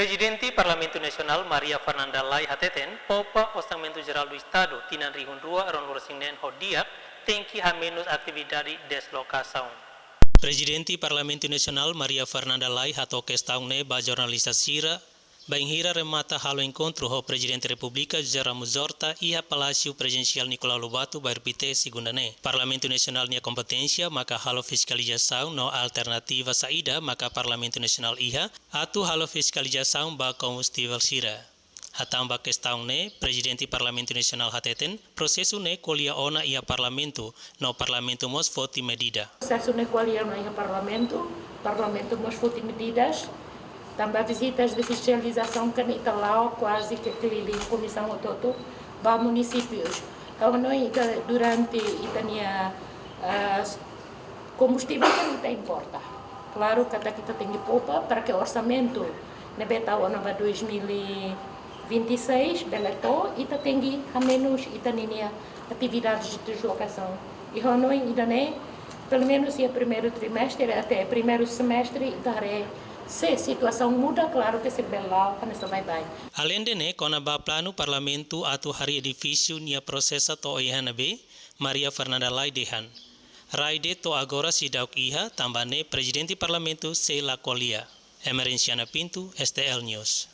Presidente Parlamento Nacional Maria Fernanda Lai Hateten, Popa Orçamento Geral do Estado, Tinan Rihun Rua, Ronur Singnen Hodiak, tem que ha menos atividade deslocação. Presidente Parlamento Nacional Maria Fernanda Lai hato questão ba jornalista Sira, Bainhira remata halo encontro ho Presidente República José Ramos Horta e a Palácio Presidencial Nicolau Lobato Bairpite segundane. Parlamento Nacional nia kompetensya maka halo fiskalização no alternativa saída maka Parlamento Nacional iha atu halo fiskalização ba combustível Sira. Hatamba questão ne Presidente Parlamento Nacional hateten processo ne kolia ona ia Parlamento no Parlamento mos voti medida. Processo ne kolia ona ia Parlamento mos voti medidas. Também visitas de fiscalização que está lá quase que em comissão autónoma para municípios. Então, nós durante a combustível que não importa. Claro que kita tem que poupar para que o orçamento na beta ano 2026 beleto ita tem a menos ita ninia atividades de deslocação. E nós ainda nem pelo menos o primeiro trimestre até primeiro semestre darei. Se situação muda, claro que se belau kan se vai. Além de ne, kona ba plano parlamento atu hari edifício nia processa to ihana be, Maria Fernanda Lai dehan. Raide to agora sidauk iha tambane Presidente Parlamento se la colia. Emerenciana Pinto, STL News.